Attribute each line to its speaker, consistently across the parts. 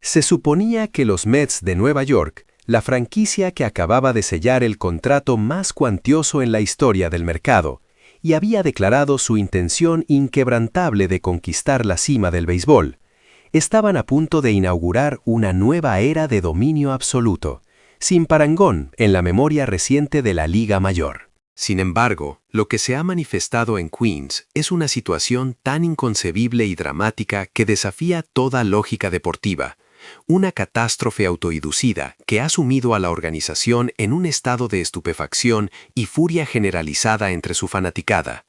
Speaker 1: Se suponía que los Mets de Nueva York, la franquicia que acababa de sellar el contrato más cuantioso en la historia del mercado, y había declarado su intención inquebrantable de conquistar la cima del béisbol, estaban a punto de inaugurar una nueva era de dominio absoluto, sin parangón en la memoria reciente de la Liga Mayor.
Speaker 2: Sin embargo, lo que se ha manifestado en Queens es una situación tan inconcebible y dramática que desafía toda lógica deportiva. Una catástrofe autoinducida que ha sumido a la organización en un estado de estupefacción y furia generalizada entre su fanaticada.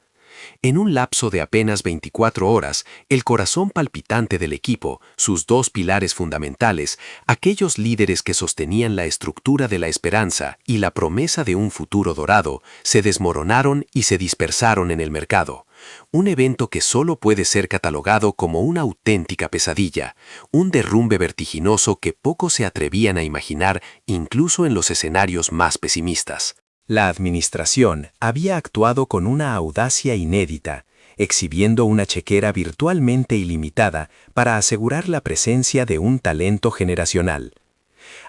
Speaker 2: En un lapso de apenas 24 horas, el corazón palpitante del equipo, sus dos pilares fundamentales, aquellos líderes que sostenían la estructura de la esperanza y la promesa de un futuro dorado, se desmoronaron y se dispersaron en el mercado. Un evento que solo puede ser catalogado como una auténtica pesadilla, un derrumbe vertiginoso que pocos se atrevían a imaginar incluso en los escenarios más pesimistas.
Speaker 1: La administración había actuado con una audacia inédita, exhibiendo una chequera virtualmente ilimitada para asegurar la presencia de un talento generacional.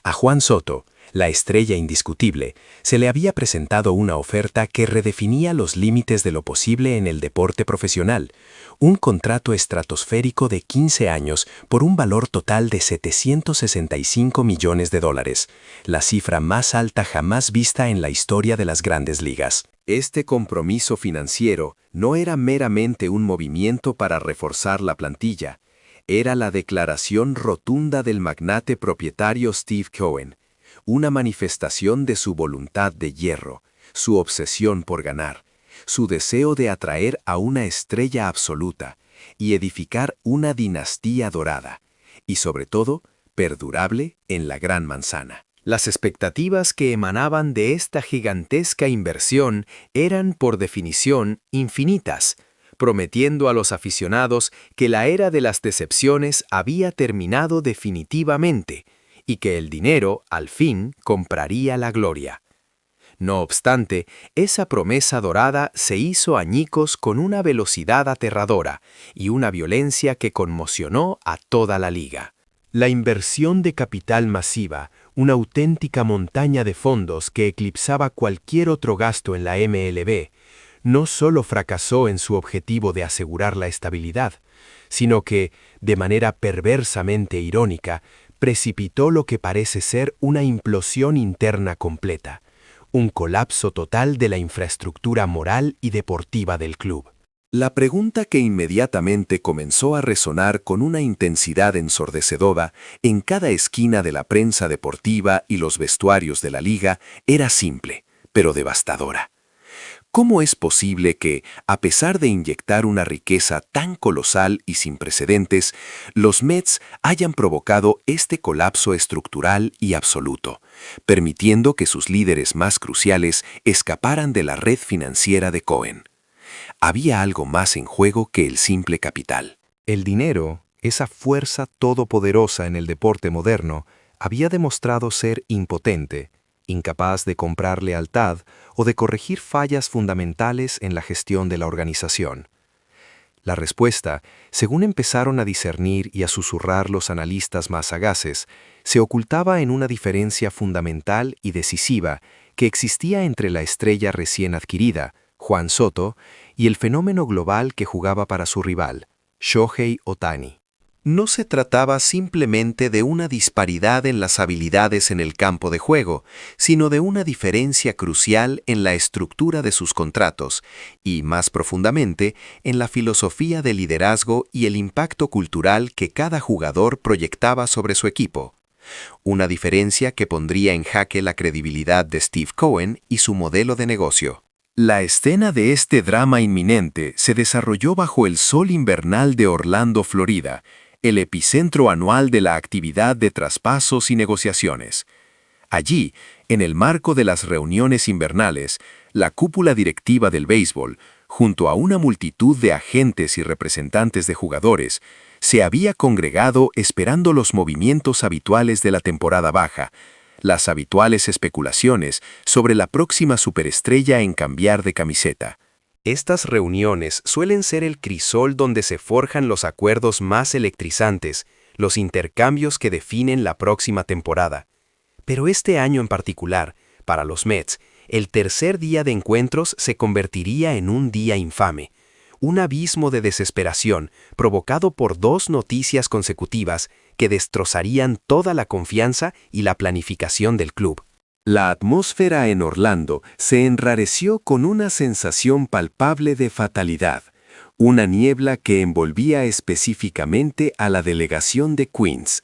Speaker 1: A Juan Soto, la estrella indiscutible, se le había presentado una oferta que redefinía los límites de lo posible en el deporte profesional, un contrato estratosférico de 15 años por un valor total de $765 millones, la cifra más alta jamás vista en la historia de las grandes ligas. Este compromiso financiero no era meramente un movimiento para reforzar la plantilla, era la declaración rotunda del magnate propietario Steve Cohen, una manifestación de su voluntad de hierro, su obsesión por ganar, su deseo de atraer a una estrella absoluta y edificar una dinastía dorada, y sobre todo, perdurable en la Gran Manzana. Las expectativas que emanaban de esta gigantesca inversión eran, por definición, infinitas, prometiendo a los aficionados que la era de las decepciones había terminado definitivamente y que el dinero, al fin, compraría la gloria. No obstante, esa promesa dorada se hizo añicos con una velocidad aterradora y una violencia que conmocionó a toda la liga. La inversión de capital masiva, una auténtica montaña de fondos que eclipsaba cualquier otro gasto en la MLB, no solo fracasó en su objetivo de asegurar la estabilidad, sino que, de manera perversamente irónica, precipitó lo que parece ser una implosión interna completa, un colapso total de la infraestructura moral y deportiva del club. La pregunta que inmediatamente comenzó a resonar con una intensidad ensordecedora en cada esquina de la prensa deportiva y los vestuarios de la liga era simple, pero devastadora. ¿Cómo es posible que, a pesar de inyectar una riqueza tan colosal y sin precedentes, los Mets hayan provocado este colapso estructural y absoluto, permitiendo que sus líderes más cruciales escaparan de la red financiera de Cohen? Había algo más en juego que el simple capital. El dinero, esa fuerza todopoderosa en el deporte moderno, había demostrado ser impotente, incapaz de comprar lealtad o de corregir fallas fundamentales en la gestión de la organización. La respuesta, según empezaron a discernir y a susurrar los analistas más sagaces, se ocultaba en una diferencia fundamental y decisiva que existía entre la estrella recién adquirida, Juan Soto, y el fenómeno global que jugaba para su rival, Shohei Ohtani. No se trataba simplemente de una disparidad en las habilidades en el campo de juego, sino de una diferencia crucial en la estructura de sus contratos y, más profundamente, en la filosofía de liderazgo y el impacto cultural que cada jugador proyectaba sobre su equipo. Una diferencia que pondría en jaque la credibilidad de Steve Cohen y su modelo de negocio. La escena de este drama inminente se desarrolló bajo el sol invernal de Orlando, Florida, el epicentro anual de la actividad de traspasos y negociaciones. Allí, en el marco de las reuniones invernales, la cúpula directiva del béisbol, junto a una multitud de agentes y representantes de jugadores, se había congregado esperando los movimientos habituales de la temporada baja, las habituales especulaciones sobre la próxima superestrella en cambiar de camiseta. Estas reuniones suelen ser el crisol donde se forjan los acuerdos más electrizantes,
Speaker 2: los intercambios que definen la próxima temporada. Pero este año en particular, para los Mets, el tercer día de encuentros se convertiría en un día infame, un abismo de desesperación provocado por dos noticias consecutivas que destrozarían toda la confianza y la planificación del club. La atmósfera en Orlando se enrareció con una sensación palpable de fatalidad, una niebla que envolvía específicamente a la delegación de Queens.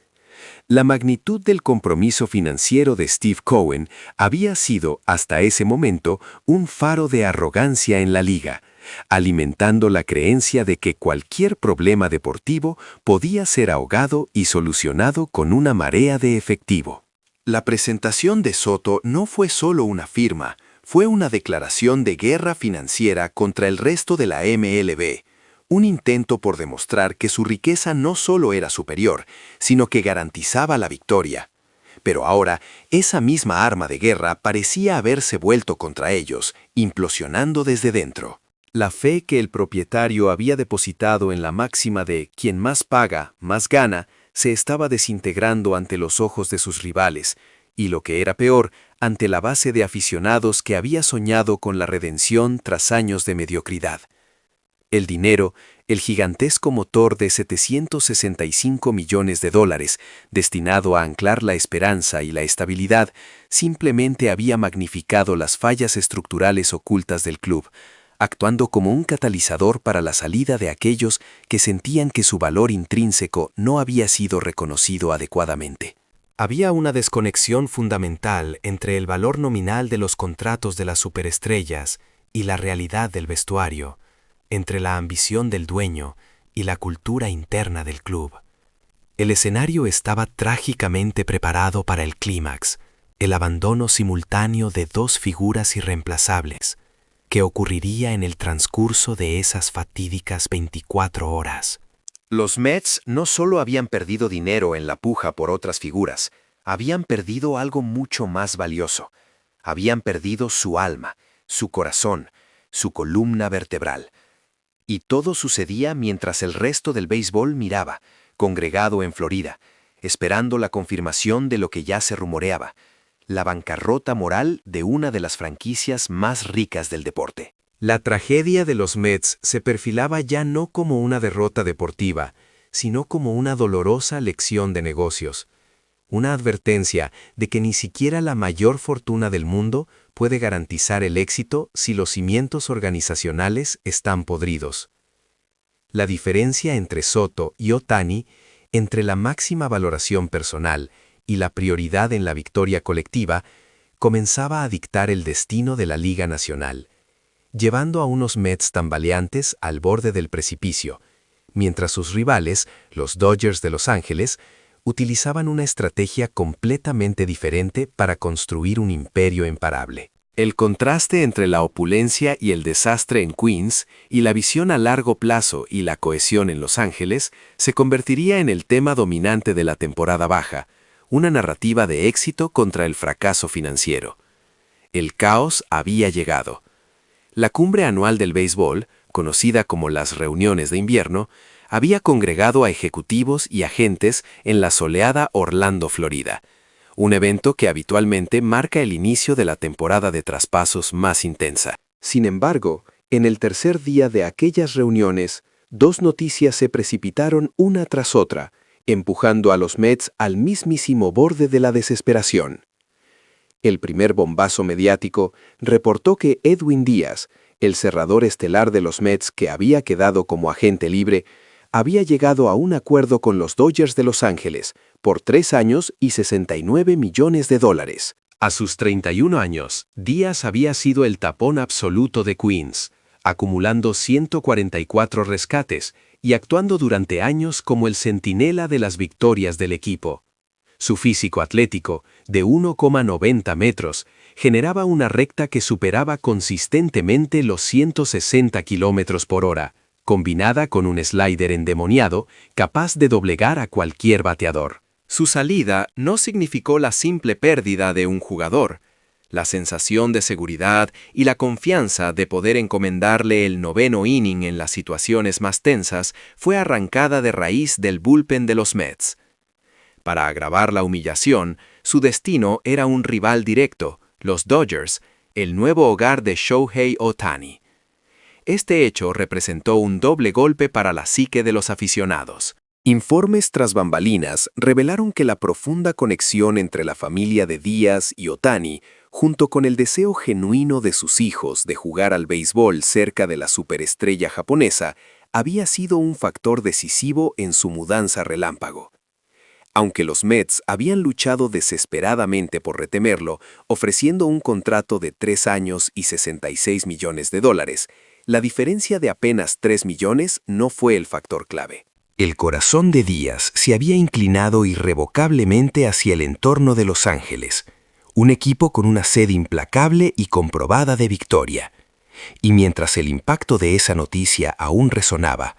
Speaker 2: La magnitud del compromiso financiero de Steve Cohen había sido, hasta ese momento, un faro de arrogancia en la liga, alimentando la creencia de que cualquier problema deportivo podía ser ahogado y solucionado con una marea de efectivo. La presentación de Soto no fue solo una firma, fue una declaración de guerra financiera contra el resto de la MLB, un intento por demostrar que su riqueza no solo era superior, sino que garantizaba la victoria. Pero ahora, esa misma arma de guerra parecía haberse vuelto contra ellos, implosionando desde dentro. La fe que el propietario había depositado en la máxima de quien más paga, más gana, se estaba desintegrando ante los ojos de sus rivales, y lo que era peor, ante la base de aficionados que había soñado con la redención tras años de mediocridad. El dinero, el gigantesco motor de $765 millones, destinado a anclar la esperanza y la estabilidad, simplemente había magnificado las fallas estructurales ocultas del club, actuando como un catalizador para la salida de aquellos que sentían que su valor intrínseco no había sido reconocido adecuadamente. Había una desconexión fundamental entre el valor nominal de los contratos de las superestrellas y la realidad del vestuario, entre la ambición del dueño y la cultura interna del club. El escenario estaba trágicamente preparado para el clímax, el abandono simultáneo de dos figuras irreemplazables, que ocurriría en el transcurso de esas fatídicas 24 horas. Los Mets no solo habían perdido dinero en la puja por otras figuras, habían perdido algo mucho más valioso. Habían perdido su alma, su corazón, su columna vertebral. Y todo sucedía mientras el resto del béisbol miraba, congregado en Florida, esperando la confirmación de lo que ya se rumoreaba, la bancarrota moral de una de las franquicias más ricas del deporte. La tragedia de los Mets se perfilaba ya no como una derrota deportiva, sino como una dolorosa lección de negocios. Una advertencia de que ni siquiera la mayor fortuna del mundo puede garantizar el éxito si los cimientos organizacionales están podridos. La diferencia entre Soto y Ohtani, entre la máxima valoración personal y la prioridad en la victoria colectiva, comenzaba a dictar el destino de la Liga Nacional, llevando a unos Mets tambaleantes al borde del precipicio, mientras sus rivales, los Dodgers de Los Ángeles, utilizaban una estrategia completamente diferente para construir un imperio imparable. El contraste entre la opulencia y el desastre en Queens y la visión a largo plazo y la cohesión en Los Ángeles se convertiría en el tema dominante de la temporada baja, una narrativa de éxito contra el fracaso financiero. El caos había llegado. La cumbre anual del béisbol, conocida como las reuniones de invierno, había congregado a ejecutivos y agentes en la soleada Orlando, Florida, un evento que habitualmente marca el inicio de la temporada de traspasos más intensa. Sin embargo, en el tercer día de aquellas reuniones, dos noticias se precipitaron una tras otra, empujando a los Mets al mismísimo borde de la desesperación. El primer bombazo mediático reportó que Edwin Díaz, el cerrador estelar de los Mets que había quedado como agente libre, había llegado a un acuerdo con los Dodgers de Los Ángeles por 3 años y $69 millones. A sus 31 años, Díaz había sido el tapón absoluto de Queens, acumulando 144 rescates y actuando durante años como el centinela de las victorias del equipo. Su físico atlético, de 1,90 metros, generaba una recta que superaba consistentemente los 160 kilómetros por hora, combinada con un slider endemoniado capaz de doblegar a cualquier bateador. Su salida no significó la simple pérdida de un jugador. La sensación de seguridad y la confianza de poder encomendarle el 9º inning en las situaciones más tensas fue arrancada de raíz del bullpen de los Mets.
Speaker 1: Para agravar la humillación, su destino era un rival directo, los Dodgers, el nuevo hogar de Shohei Ohtani. Este hecho representó un doble golpe para la psique de los aficionados. Informes tras bambalinas revelaron que la profunda conexión entre la familia de Díaz y Ohtani, junto con el deseo genuino de sus hijos de jugar al béisbol cerca de la superestrella japonesa, había sido un factor decisivo en su mudanza relámpago. Aunque los Mets habían luchado desesperadamente por retenerlo, ofreciendo un contrato de 3 años y $66 millones, la diferencia de apenas 3 millones no fue el factor clave. El corazón de Díaz se había inclinado irrevocablemente hacia el entorno de Los Ángeles, un equipo con una sed implacable y comprobada de victoria. Y mientras el impacto de esa noticia aún resonaba,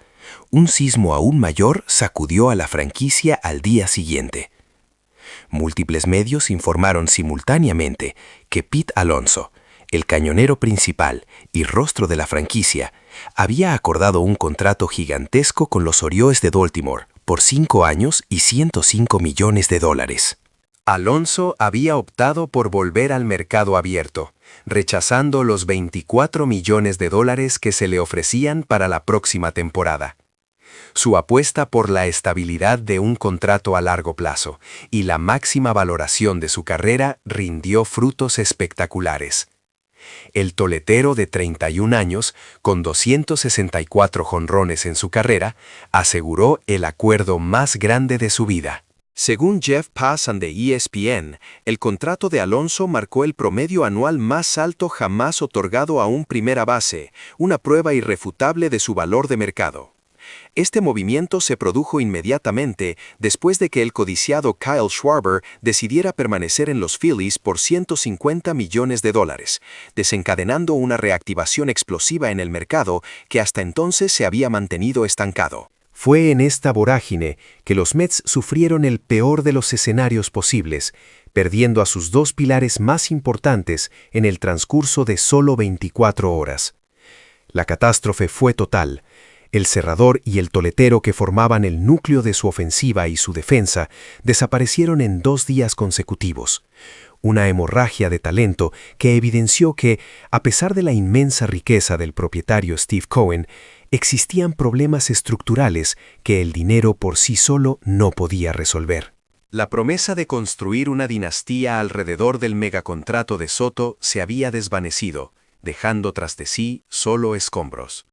Speaker 1: un sismo aún mayor sacudió a la franquicia al día siguiente. Múltiples medios informaron simultáneamente que Pete Alonso, el cañonero principal y rostro de la franquicia, había acordado un contrato gigantesco con los Orioles de Baltimore por 5 años y $105 millones. Alonso había optado por volver al mercado abierto, rechazando los $24 millones que se le ofrecían para la próxima temporada. Su apuesta por la estabilidad de un contrato a largo plazo y la máxima valoración de su carrera rindió frutos espectaculares. El toletero de 31 años, con 264 jonrones en su carrera, aseguró el acuerdo más grande de su vida. Según Jeff Passan de ESPN, el contrato de Alonso marcó el promedio anual más alto jamás otorgado a un primera base, una prueba irrefutable de su valor de mercado. Este movimiento se produjo inmediatamente después de que el codiciado Kyle Schwarber decidiera permanecer en los Phillies por $150 millones, desencadenando una reactivación explosiva en el mercado que hasta entonces se había mantenido estancado. Fue en esta vorágine que los Mets sufrieron el peor de los escenarios posibles, perdiendo a sus 2 pilares más importantes en el transcurso de solo 24 horas. La catástrofe fue total. El cerrador y el toletero que formaban el núcleo de su ofensiva y su defensa desaparecieron en 2 días consecutivos. Una hemorragia de talento que evidenció que, a pesar de la inmensa riqueza del propietario Steve Cohen, existían problemas estructurales que el dinero por sí solo no podía resolver. La promesa de construir una dinastía alrededor del megacontrato de Soto se había desvanecido, dejando tras de sí solo escombros.